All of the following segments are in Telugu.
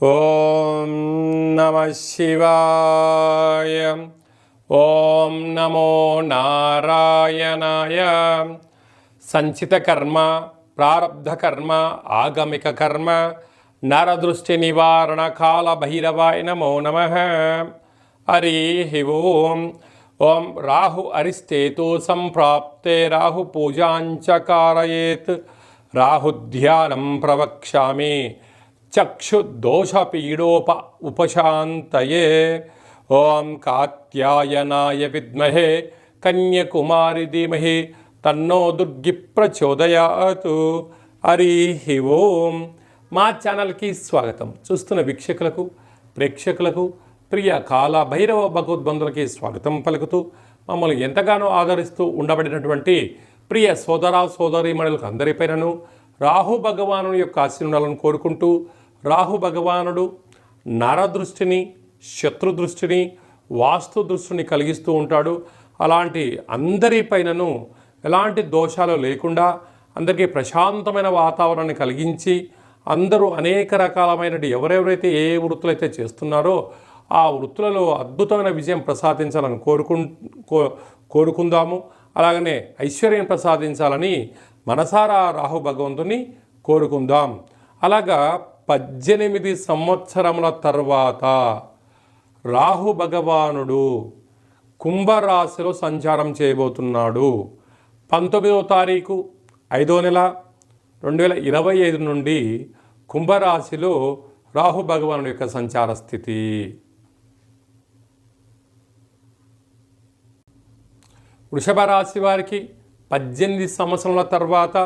ఓం నమ శివాయ. ఓం నమో నారాయణాయ. సంచిత కర్మ, ప్రారబ్ధ కర్మ, ఆగమిక కర్మ, నరదృష్టి నివారణ కాల భైరవాయ నమో నమః. హరి ఓం. ఓం రాహు అరిష్టేతు సంప్రాప్తే రాహు పూజాంచ కారయేత్. రాహుధ్యానం ప్రవక్ష్యామి చక్షుదోషపీడోప ఉపశాంతయే. ఓం కాత్యాయనాయ విద్మహే కన్యకుమారి ధీమహి తన్నో దుర్గి ప్రచోదయాతు. హరి ఓం. మా ఛానల్కి స్వాగతం. చూస్తున్న వీక్షకులకు, ప్రేక్షకులకు, ప్రియ కాల భైరవ భగవద్బంధులకి స్వాగతం పలుకుతూ, మమ్మల్ని ఎంతగానో ఆదరిస్తూ ఉండబడినటువంటి ప్రియ సోదర సోదరీమణులకు అందరిపైనను రాహు భగవానుని యొక్క ఆశీర్వాదాలను కోరుకుంటూ, రాహు భగవానుడు నరదృష్టిని, శత్రుదృష్టిని, వాస్తు దృష్టిని కలిగిస్తూ ఉంటాడు. అలాంటి అందరిపైనను ఎలాంటి దోషాలు లేకుండా అందరికీ ప్రశాంతమైన వాతావరణాన్ని కలిగించి, అందరూ అనేక రకాలమైన ఎవరెవరైతే ఏ వృత్తులైతే చేస్తున్నారో ఆ వృత్తులలో అద్భుతమైన విజయం ప్రసాదించాలని కోరుకుందాము. అలాగనే ఐశ్వర్యం ప్రసాదించాలని మనసారా రాహు భగవంతుని కోరుకుందాం. అలాగా 18 సంవత్సరముల తర్వాత రాహు భగవానుడు కుంభరాశిలో సంచారం చేయబోతున్నాడు. 19వ తారీఖు 5వ నెల 2025 నుండి కుంభరాశిలో రాహు భగవానుడి యొక్క సంచార స్థితి. వృషభ రాశి వారికి 18 సంవత్సరాల తర్వాత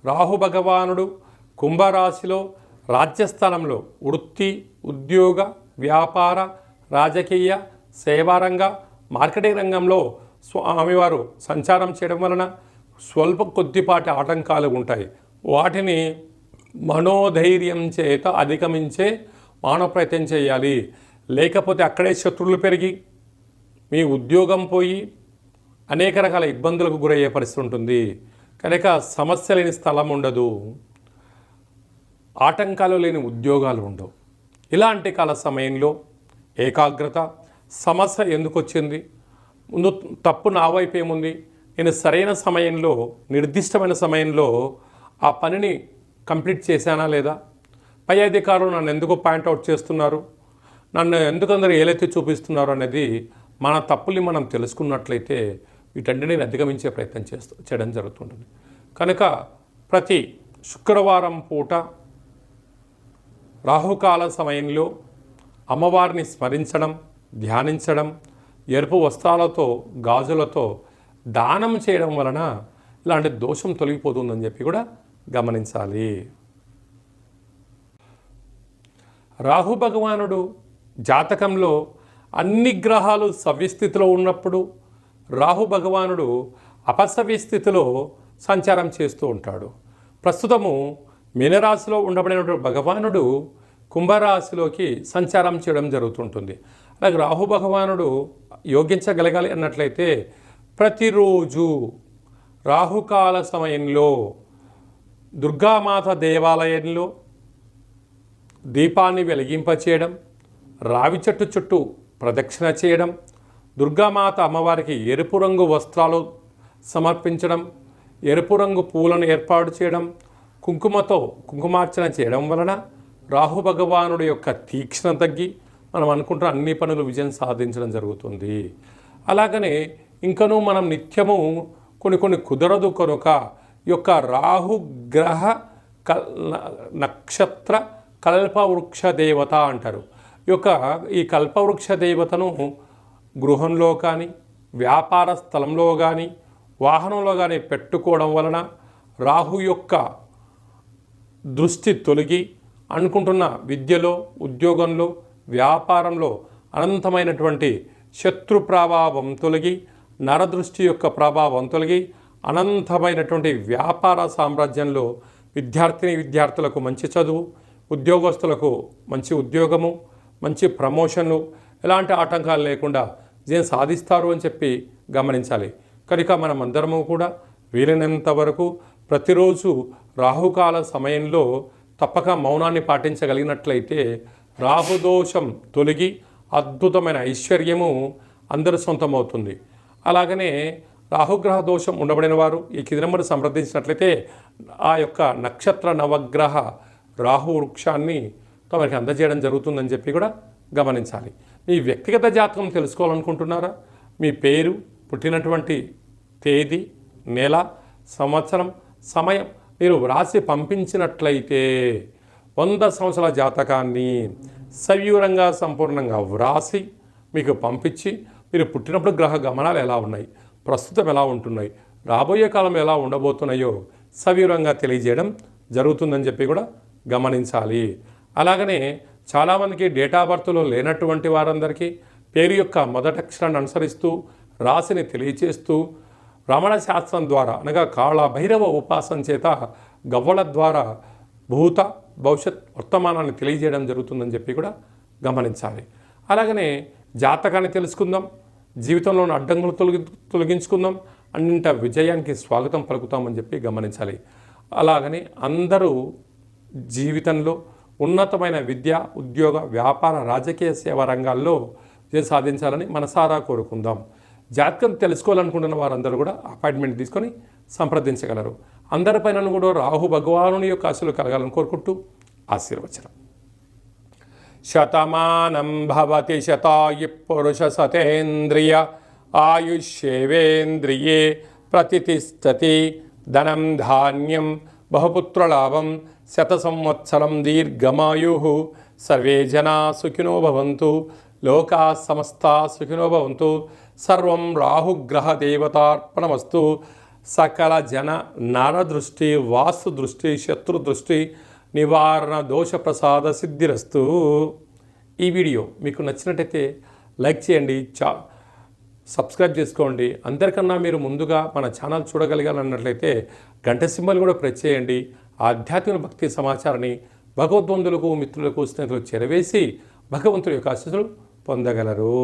రాహు భగవానుడు కుంభరాశిలో రాజ్యస్థానంలో వృత్తి, ఉద్యోగ, వ్యాపార, రాజకీయ, సేవారంగ, మార్కెటింగ్ రంగంలో స్వామివారు సంచారం చేయడం వలన స్వల్ప కొద్దిపాటి ఆటంకాలు ఉంటాయి. వాటిని మనోధైర్యం చేత అధిగమించే మానవ ప్రయత్నం చేయాలి. లేకపోతే అక్కడే శత్రువులు పెరిగి మీ ఉద్యోగం పోయి అనేక రకాల ఇబ్బందులకు గురయ్యే పరిస్థితి ఉంటుంది. కనుక సమస్య లేని స్థలం ఉండదు, ఆటంకాలు లేని ఉద్యోగాలు ఉండవు. ఇలాంటి కాల సమయంలో ఏకాగ్రత, సమస్య ఎందుకు వచ్చింది, ముందు తప్పు నా వైపు ఏముంది, నేను సరైన సమయంలో, నిర్దిష్టమైన సమయంలో ఆ పనిని కంప్లీట్ చేశానా లేదా, పై అధికారులు నన్ను ఎందుకు పాయింట్అవుట్ చేస్తున్నారు, నన్ను ఎందుకు అందరూ ఏలెత్తి చూపిస్తున్నారు అనేది మన తప్పుల్ని మనం తెలుసుకున్నట్లయితే వీటన్నిటిని అధిగమించే ప్రయత్నం చేయడం జరుగుతుంటుంది. కనుక ప్రతి శుక్రవారం పూట రాహుకాల సమయంలో అమ్మవారిని స్మరించడం, ధ్యానించడం, ఎరుపు వస్త్రాలతో, గాజులతో దానం చేయడం వలన ఇలాంటి దోషం తొలగిపోతుందని చెప్పి కూడా గమనించాలి. రాహు భగవానుడు జాతకంలో అన్ని గ్రహాలు సవ్యస్థితిలో ఉన్నప్పుడు రాహు భగవానుడు అపసవ్య స్థితిలో సంచారం చేస్తూ ఉంటాడు. ప్రస్తుతము మీనరాశిలో ఉండబడినటువంటి భగవానుడు కుంభరాశిలోకి సంచారం చేయడం జరుగుతుంటుంది. అలాగే రాహు భగవానుడు యోగించగలగాలి అన్నట్లయితే ప్రతిరోజు రాహుకాల సమయంలో దుర్గామాత దేవాలయంలో దీపాన్ని వెలిగింపచేయడం, రావి చెట్టు చుట్టూ ప్రదక్షిణ చేయడం, దుర్గామాత అమ్మవారికి ఎరుపు రంగు వస్త్రాలు సమర్పించడం, ఎరుపు రంగు పూలను ఏర్పాటు చేయడం, కుంకుమతో కుంకుమార్చన చేయడం వలన రాహు భగవానుడి యొక్క తీక్షణ తగ్గి మనం అనుకుంటున్న అన్ని పనులు విజయం సాధించడం జరుగుతుంది. అలాగనే ఇంకనూ మనం నిత్యము కొన్ని కుదరదు కనుక ఈ యొక్క రాహుగ్రహ నక్షత్ర కల్పవృక్ష దేవత అంటారు. ఈ కల్పవృక్ష దేవతను గృహంలో కానీ, వ్యాపార స్థలంలో కానీ, వాహనంలో కానీ పెట్టుకోవడం వలన రాహు యొక్క దృష్టి తొలగి అనుకుంటున్న విద్యలో, ఉద్యోగంలో, వ్యాపారంలో అనంతమైనటువంటి శత్రు ప్రభావం తొలగి, నరదృష్టి యొక్క ప్రభావం తొలగి అనంతమైనటువంటి వ్యాపార సామ్రాజ్యంలో విద్యార్థులకు మంచి చదువు, ఉద్యోగస్తులకు మంచి ఉద్యోగము, మంచి ప్రమోషన్లు, ఎలాంటి ఆటంకాలు లేకుండా విజయం సాధిస్తారు అని చెప్పి గమనించాలి. కనుక మనం అందరము కూడా వీలైనంత వరకు ప్రతిరోజు రాహుకాల సమయంలో తప్పక మౌనాన్ని పాటించగలిగినట్లయితే రాహుదోషం తొలగి అద్భుతమైన ఐశ్వర్యము అందరి సొంతమవుతుంది. అలాగనే రాహుగ్రహ దోషం ఉండబడిన వారు ఈ కింది నెంబర్ సంప్రదించినట్లయితే ఆ యొక్క నక్షత్ర నవగ్రహ రాహు వృక్షాన్ని తమకి అందజేయడం జరుగుతుందని చెప్పి కూడా గమనించాలి. మీ వ్యక్తిగత జాతకం తెలుసుకోవాలనుకుంటున్నారా? మీ పేరు, పుట్టినటువంటి తేదీ, నెల, సంవత్సరం, సమయం మీరు వ్రాసి పంపించినట్లయితే 100 సంవత్సరాల జాతకాన్ని సవివరంగా సంపూర్ణంగా వ్రాసి మీకు పంపించి మీరు పుట్టినప్పుడు గ్రహ గమనాలు ఎలా ఉన్నాయి, ప్రస్తుతం ఎలా ఉంటున్నాయి, రాబోయే కాలం ఎలా ఉండబోతున్నాయో సవివరంగా తెలియజేయడం జరుగుతుందని చెప్పి కూడా గమనించాలి. అలాగనే చాలామందికి డేటా బర్త్లో లేనటువంటి వారందరికీ పేరు యొక్క మొదటి అక్షరాన్ని అనుసరిస్తూ రాశిని తెలియచేస్తూ రమణ శాస్త్రం ద్వారా అనగా కాళ భైరవ ఉపాసన చేత గవ్వల ద్వారా భూత భవిష్యత్ వర్తమానాన్ని తెలియజేయడం జరుగుతుందని చెప్పి కూడా గమనించాలి. అలాగనే జాతకాన్ని తెలుసుకుందాం, జీవితంలోని అడ్డంకులు తొలగించుకుందాం, అన్నింట విజయానికి స్వాగతం పలుకుతామని చెప్పి గమనించాలి. అలాగని అందరూ జీవితంలో ఉన్నతమైన విద్య, ఉద్యోగ, వ్యాపార, రాజకీయ సేవా రంగాల్లో విజయం సాధించాలని మనసారా కోరుకుందాం. జాతకం తెలుసుకోవాలనుకుంటున్న వారందరూ కూడా అపాయింట్మెంట్ తీసుకొని సంప్రదించగలరు. అందరిపైన కూడా రాహు భగవానుని యొక్క ఆశలు కలగాలని కోరుకుంటూ ఆశీర్వచనం. శతమానం భవతి శతాయు పురుష సతేంద్రియ ఆయుష్యేవేంద్రియే ప్రతిష్టతి ధనం ధాన్యం బహుపుత్రలాభం శత సంవత్సరం దీర్ఘమాయు సర్వే జనా సుఖినో భవంతు లోకా సమస్తా సుఖినో భవంతు సర్వం రాహుగ్రహ దేవతార్పణమస్తు సకల జన నరదృష్టి వాస్తు దృష్టి శత్రు దృష్టి నివారణ దోష ప్రసాద సిద్ధిరస్తు. ఈ వీడియో మీకు నచ్చినట్టయితే లైక్ చేయండి, సబ్స్క్రైబ్ చేసుకోండి. అందరికన్నా మీరు ముందుగా మన ఛానల్ చూడగలిగాలన్నట్లయితే గంట సింబల్ కూడా ప్రెస్ చేయండి. ఆధ్యాత్మిక భక్తి సమాచారాన్ని భగవద్బంధులకు, మిత్రులకు, స్నేహితులకు చేరవేసి భగవంతుడి యొక్క ఆశీస్సులు పొందగలరు.